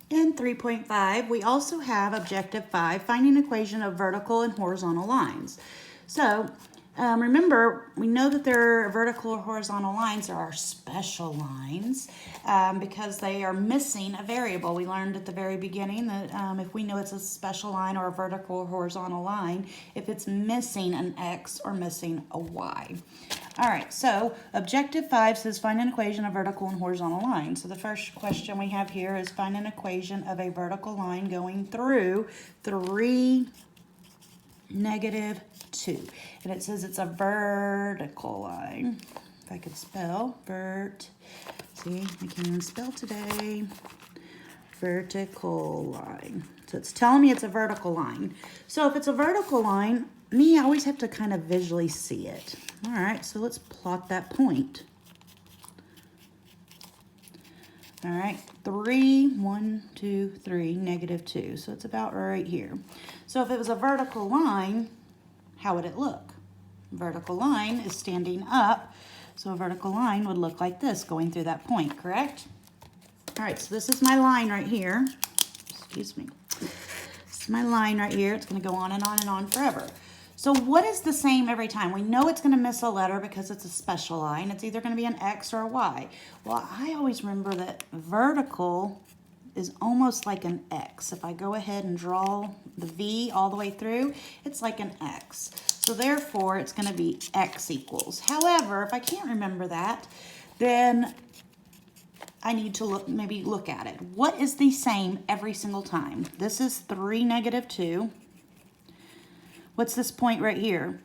In 3.5, we also have objective 5, finding equation of vertical and horizontal lines. So remember, we know that there are vertical or horizontal lines. There are special lines because they are missing a variable. We learned at the very beginning that if we know it's a special line or a vertical or horizontal line, if it's missing an x or missing a y. All right, so objective 5 says find an equation of vertical and horizontal lines. So the first question we have here is find an equation of a vertical line going through 3, -2. And it says it's a vertical line. If I could spell, see, I can't even spell today. Vertical line. So it's telling me it's a vertical line. So if it's a vertical line, I always have to kind of visually see it. All right, so let's plot that point. All right, 3, 1, 2, 3, -2. So it's about right here. So if it was a vertical line, how would it look? Vertical line is standing up. So a vertical line would look like this going through that point, correct? All right, so this is my line right here. Excuse me. This is my line right here. It's going to go on and on and on forever. So what is the same every time? We know it's going to miss a letter because it's a special line. It's either going to be an X or a Y. Well, I always remember that vertical is almost like an X. If I go ahead and draw the V all the way through, it's like an X. So therefore, it's going to be X equals. However, if I can't remember that, then I need to maybe look at it. What is the same every single time? This is 3, -2. What's this point right here?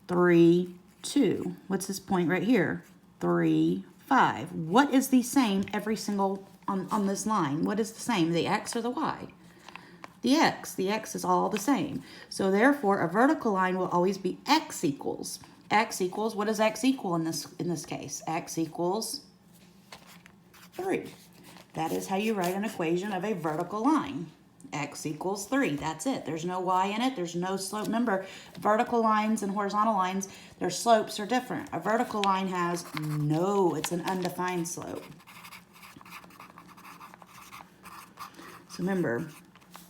3, 2. What's this point right here? 3, 5. What is the same every single on this line? What is the same, the X or the Y? The X. The X is all the same. So therefore, a vertical line will always be X equals. X equals, what does X equal in this case? X equals 3. That is how you write an equation of a vertical line. X equals 3. That's it. There's no Y in it. There's no slope. Remember, vertical lines and horizontal lines, their slopes are different. A vertical line has it's an undefined slope. So remember,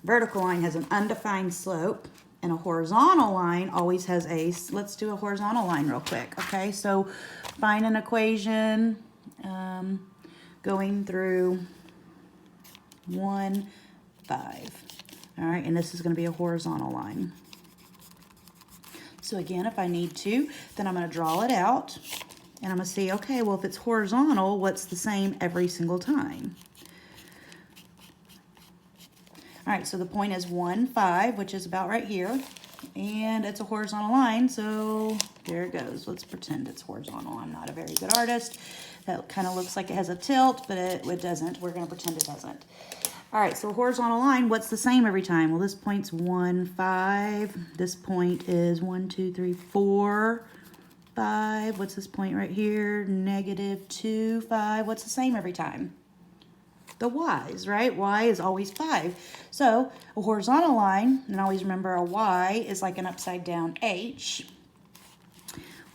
vertical line has an undefined slope, and a horizontal line always has let's do a horizontal line real quick, okay? So find an equation going through 1, 5. All right, and this is going to be a horizontal line. So again, if I need to, then I'm going to draw it out, and I'm going to see, okay, well, if it's horizontal, what's the same every single time? All right, so the point is 1, 5, which is about right here, and it's a horizontal line, so there it goes. Let's pretend it's horizontal. I'm not a very good artist. That kind of looks like it has a tilt, but it doesn't. We're going to pretend it doesn't. All right, so horizontal line, what's the same every time? Well, this point's 1, 5. This point is 1, 2, 3, 4, 5. What's this point right here? -2, 5. What's the same every time? The Y's, right? Y is always 5. So a horizontal line, and always remember a Y is like an upside down H.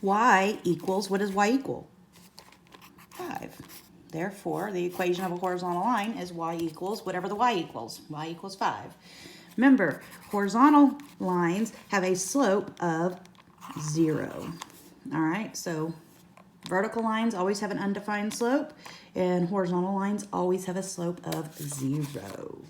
Y equals, what does Y equal? 5. Therefore, the equation of a horizontal line is Y equals whatever the Y equals. Y equals 5. Remember, horizontal lines have a slope of 0. All right, so vertical lines always have an undefined slope, and horizontal lines always have a slope of 0.